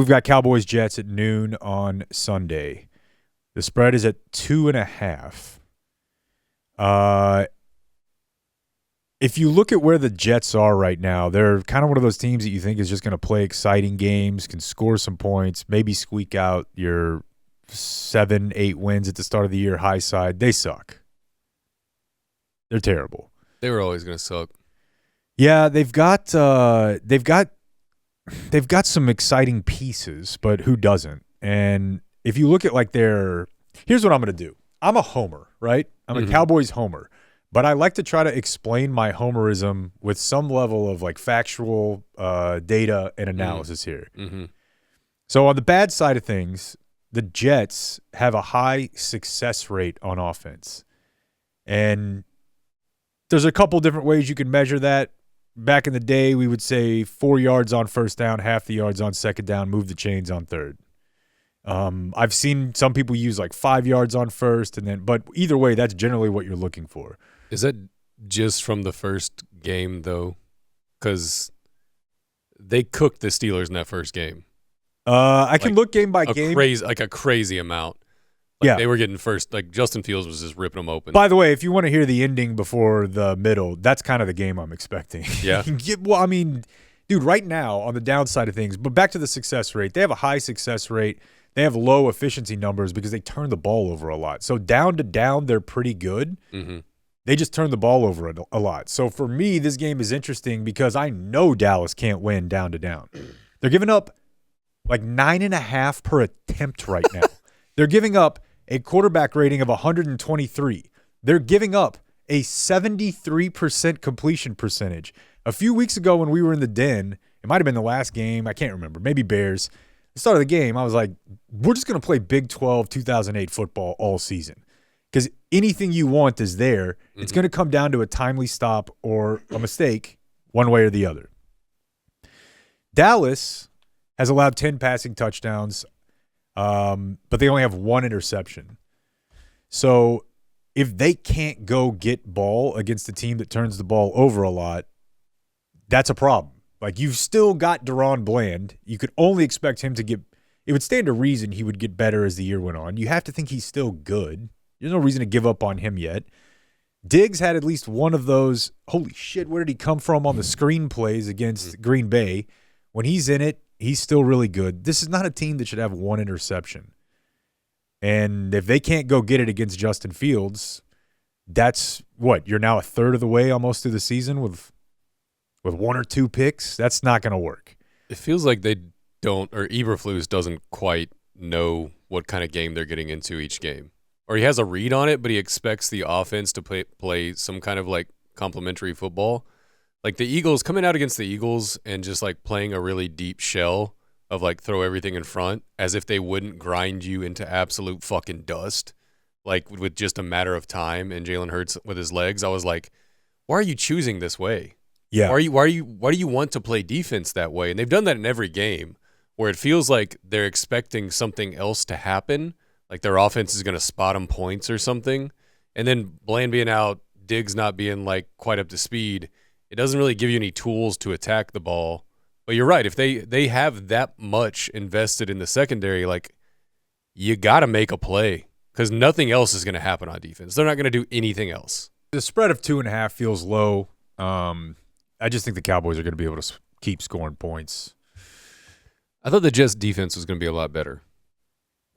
we've got Cowboys Jets at noon on Sunday. The spread is at 2.5. If you look at where the Jets are right now, they're kind of one of those teams that you think is just going to play exciting games, can score some points, maybe squeak out your 7-8 wins at the start of the year high side. They suck. They're terrible. They were always going to suck. Yeah, they've got some exciting pieces, but who doesn't? And if you look at here's what I'm going to do. I'm a homer, right? I'm a Cowboys homer. But I like to try to explain my homerism with some level of factual data and analysis here. Mm-hmm. So on the bad side of things, the Jets have a high success rate on offense. And there's a couple different ways you can measure that. Back in the day, we would say 4 yards on first down, half the yards on second down, move the chains on third. I've seen some people use 5 yards on first, but either way, that's generally what you're looking for. Is that just from the first game, though? Because they cooked the Steelers in that first game. I can look game by game. A crazy amount. Yeah. They were getting first. Justin Fields was just ripping them open. By the way, if you want to hear the ending before the middle, that's kind of the game I'm expecting. Yeah. Well, I mean, dude, right now on the downside of things, but back to the success rate, they have a high success rate. They have low efficiency numbers because they turn the ball over a lot. So down to down, they're pretty good. Mm-hmm. They just turn the ball over a lot. So for me, this game is interesting because I know Dallas can't win down to down. They're giving up 9.5 per attempt right now. They're giving up a quarterback rating of 123. They're giving up a 73% completion percentage. A few weeks ago when we were in the den, it might have been the last game. I can't remember. Maybe Bears. The start of the game, I was like, we're just going to play Big 12 2008 football all season. Because anything you want is there. Mm-hmm. It's going to come down to a timely stop or a mistake, one way or the other. Dallas has allowed 10 passing touchdowns, but they only have 1 interception. So if they can't go get ball against a team that turns the ball over a lot, that's a problem. You've still got Deron Bland. You could only expect him to get – it would stand to reason he would get better as the year went on. You have to think he's still good. There's no reason to give up on him yet. Diggs had at least one of those, holy shit, where did he come from on the screen plays against Green Bay? When he's in it, he's still really good. This is not a team that should have 1 interception. And if they can't go get it against Justin Fields, that's what? You're now a third of the way almost through the season with 1 or 2 picks? That's not going to work. It feels like they don't, or Eberflus doesn't quite know what kind of game they're getting into each game. Or he has a read on it, but he expects the offense to play some kind of complementary football. The Eagles, coming out against the Eagles and just playing a really deep shell of throw everything in front as if they wouldn't grind you into absolute fucking dust, with just a matter of time, and Jalen Hurts with his legs. I was like, why are you choosing this way? Yeah. Why do you want to play defense that way? And they've done that in every game where it feels like they're expecting something else to happen. Their offense is going to spot them points or something. And then Bland being out, Diggs not being quite up to speed, it doesn't really give you any tools to attack the ball. But you're right. If they have that much invested in the secondary, you got to make a play because nothing else is going to happen on defense. They're not going to do anything else. The spread of 2.5 feels low. I just think the Cowboys are going to be able to keep scoring points. I thought the Jets defense was going to be a lot better.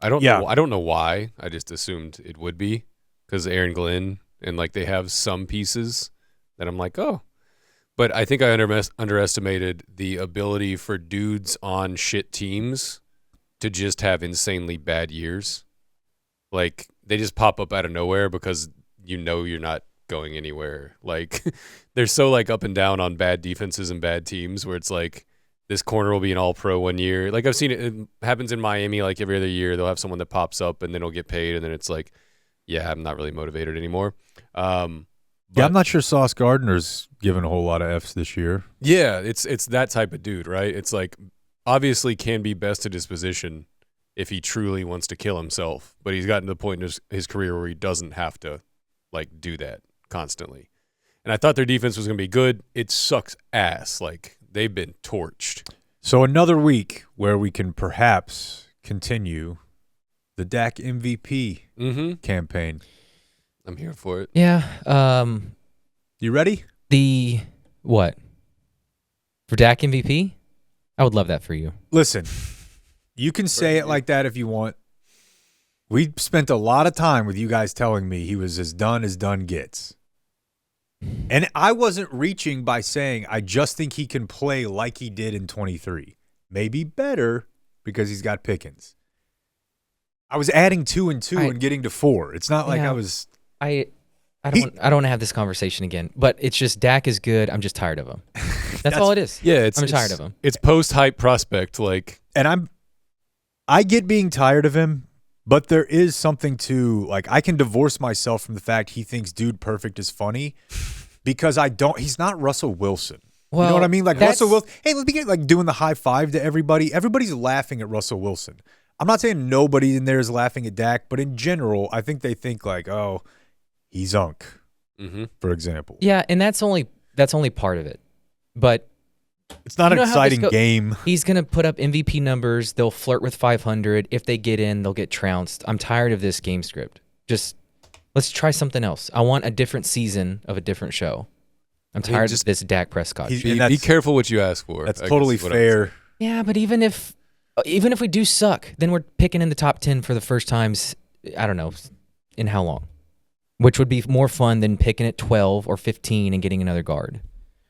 I don't know why. I just assumed it would be because Aaron Glenn and they have some pieces that I'm oh. But I think I underestimated the ability for dudes on shit teams to just have insanely bad years. They just pop up out of nowhere because you're not going anywhere. They're so up and down on bad defenses and bad teams where it's this corner will be an all-pro one year. I've seen it happens in Miami every other year. They'll have someone that pops up and then he'll get paid, and then it's yeah, I'm not really motivated anymore. I'm not sure Sauce Gardner's given a whole lot of Fs this year. Yeah, it's that type of dude, right? It's obviously can be best at his position if he truly wants to kill himself, but he's gotten to the point in his career where he doesn't have to do that constantly. And I thought their defense was going to be good. It sucks ass. They've been torched. So another week where we can perhaps continue the Dak MVP campaign. I'm here for it. Yeah. You ready? What? For Dak MVP? I would love that for you. Listen, you can say it like that if you want. We spent a lot of time with you guys telling me he was as done gets. And I wasn't reaching by saying I just think he can play like he did in 23. Maybe better because he's got Pickens. I was adding 2 and 2 and getting to 4. It's not like I was. I don't want to have this conversation again, but it's just Dak is good. I'm just tired of him. That's all it is. Yeah, I'm tired of him. It's post-hype prospect, and I get being tired of him, but there is something to I can divorce myself from the fact he thinks Dude Perfect is funny because he's not Russell Wilson. Well, you know what I mean? Russell Wilson. Hey, let's begin doing the high five to everybody. Everybody's laughing at Russell Wilson. I'm not saying nobody in there is laughing at Dak, but in general, I think they think oh, he's unk, for example. Yeah, and that's only part of it. But it's not an exciting game. He's going to put up MVP numbers. They'll flirt with 500. If they get in, they'll get trounced. I'm tired of this game script. Just let's try something else. I want a different season of a different show. I'm tired of this Dak Prescott. Be careful what you ask for. That's totally fair. Yeah, but even if we do suck, then we're picking in the top 10 for the first times, I don't know, in how long? Which would be more fun than picking at 12 or 15 and getting another guard.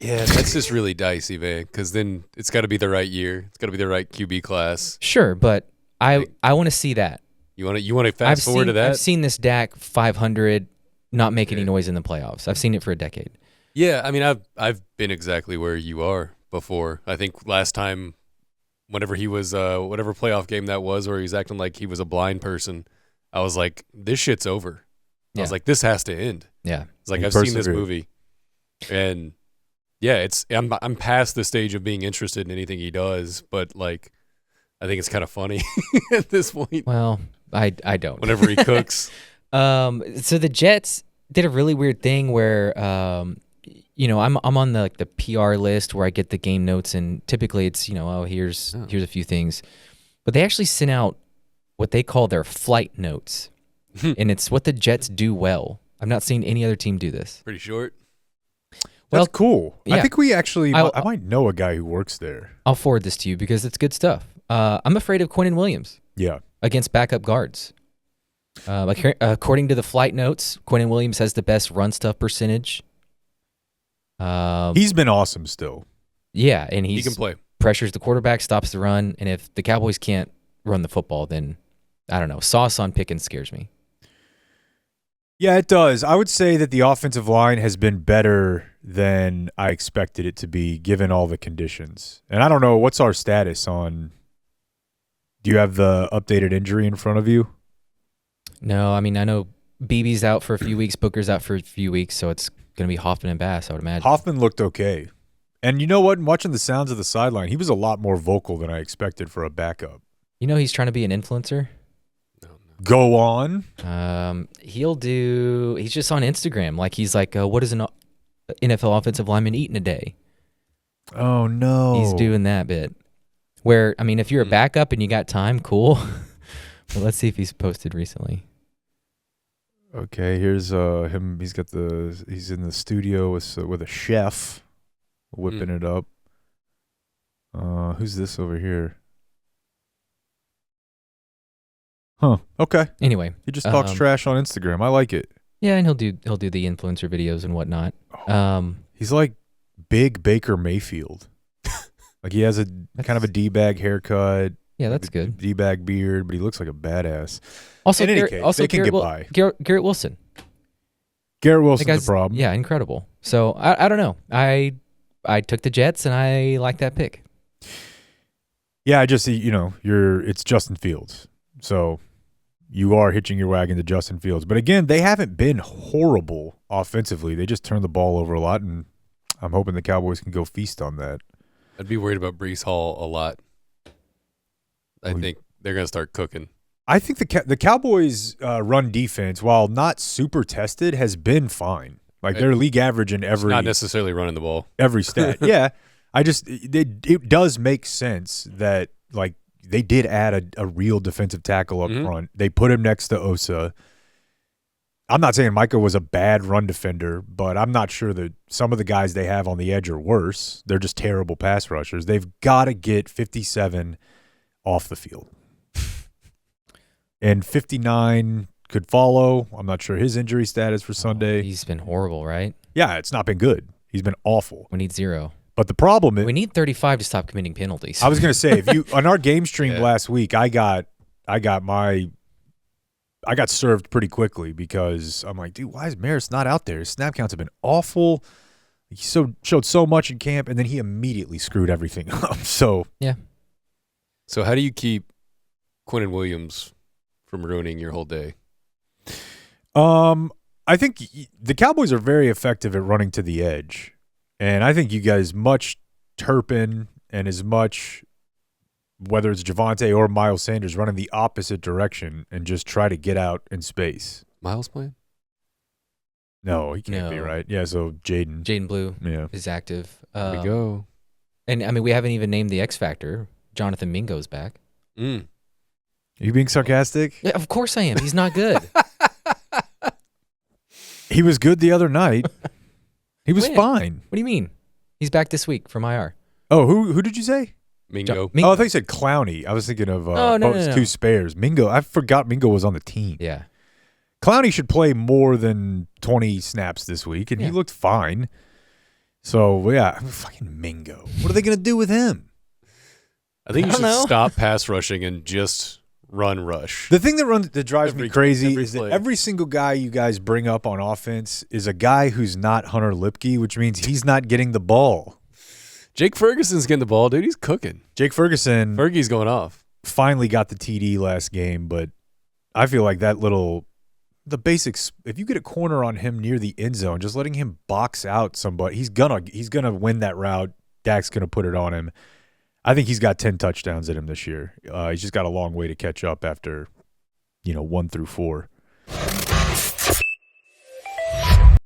Yeah, that's just really dicey, man, because then it's got to be the right year. It's got to be the right QB class. Sure, but I want to see that. You want to fast forward to that? I've seen this Dak 500 not make any noise in the playoffs. I've seen it for a decade. Yeah, I mean, I've been exactly where you are before. I think last time, whenever he was, whatever playoff game that was, where he was acting like he was a blind person, I was like, this shit's over. I was like, this has to end. Yeah. It's like, I've seen this movie. And yeah, I'm past the stage of being interested in anything he does, but I think it's kind of funny at this point. Well, I don't. Whenever he cooks. So the Jets did a really weird thing where I'm on the PR list where I get the game notes, and typically it's here's a few things, but they actually sent out what they call their flight notes, and it's what the Jets do well. I've not seen any other team do this. Pretty short. That's cool. Yeah. I think we actually I might know a guy who works there. I'll forward this to you because it's good stuff. I'm afraid of Quinnen Williams. Yeah. Against backup guards. According to the flight notes, Quinnen Williams has the best run stuff percentage. He's been awesome still. Yeah, and he can play. Pressures the quarterback, stops the run, and if the Cowboys can't run the football, then I don't know. Sauce on Pickens scares me. Yeah, it does. I would say that the offensive line has been better than I expected it to be, given all the conditions. And I don't know, what's our status on – do you have the updated injury in front of you? No, I mean, I know BB's out for a few weeks, Booker's out for a few weeks, so it's going to be Hoffman and Bass, I would imagine. Hoffman looked okay. And you know what? Watching the sounds of the sideline, he was a lot more vocal than I expected for a backup. You know he's trying to be an influencer? Go on. He's just on Instagram. He's like, what does an NFL offensive lineman eat in a day? Oh, no. He's doing that bit. Where, I mean, if you're a backup and you got time, cool. But let's see if he's posted recently. Okay, here's him. He's in the studio with a chef whipping it up. Who's this over here? Huh. Okay. Anyway, he just talks trash on Instagram. I like it. Yeah, and he'll do the influencer videos and whatnot. He's like big Baker Mayfield. He has a kind of a D-bag haircut. Yeah, that's good. D-bag beard, but he looks like a badass. Also, in any case, they can get by. Garrett Wilson. Garrett Wilson's a problem. Yeah, incredible. So I don't know. I took the Jets and I like that pick. Yeah, I just it's Justin Fields. So you are hitching your wagon to Justin Fields. But again, they haven't been horrible offensively. They just turn the ball over a lot, and I'm hoping the Cowboys can go feast on that. I'd be worried about Breece Hall a lot. I think they're going to start cooking. I think the Cowboys' run defense, while not super tested, has been fine. They're league average in every. It's not necessarily running the ball. Every stat. Yeah. it does make sense that like they did add a real defensive tackle up front. They put him next to Osa. I'm not saying Micah was a bad run defender, but I'm not sure that some of the guys they have on the edge are worse. They're just terrible pass rushers. They've got to get 57 off the field. And 59 could follow. I'm not sure his injury status for Sunday. He's been horrible, right? Yeah, it's not been good. He's been awful. We need 0. But the problem is we need 35 to stop committing penalties. I was going to say, if you on our game stream last week, I got served pretty quickly because I'm like, dude, why is Maris not out there? His snap counts have been awful. He showed so much in camp, and then he immediately screwed everything up. So So how do you keep Quinnen Williams from ruining your whole day? I think the Cowboys are very effective at running to the edge, and I think you guys much Turpin and as much, whether it's Javonte or Miles Sanders, running the opposite direction and just try to get out in space. Miles playing? No, he can't be, right? Yeah, so Jaden Blue is active. There we go. And, I mean, we haven't even named the X Factor. Jonathan Mingo's back. Are you being sarcastic? Yeah, of course I am. He's not good. He was good the other night. He was fine. What do you mean? He's back this week from IR. Oh, who did you say? Mingo. Oh, I thought you said Clowney. I was thinking of two spares. Mingo. I forgot Mingo was on the team. Yeah. Clowney should play more than 20 snaps this week, and he looked fine. So, yeah, fucking Mingo. What are they going to do with him? I think you should stop pass rushing and just run rush. The thing that drives me crazy is that every single guy you guys bring up on offense is a guy who's not Hunter Lipke, which means he's not getting the ball. Jake Ferguson's getting the ball, dude. He's cooking. Jake Ferguson. Fergie's going off. Finally got the TD last game, but I feel like the basics, if you get a corner on him near the end zone, just letting him box out somebody, he's gonna win that route. Dak's gonna put it on him. I think he's got 10 touchdowns in him this year. He's just got a long way to catch up after, 1 through 4.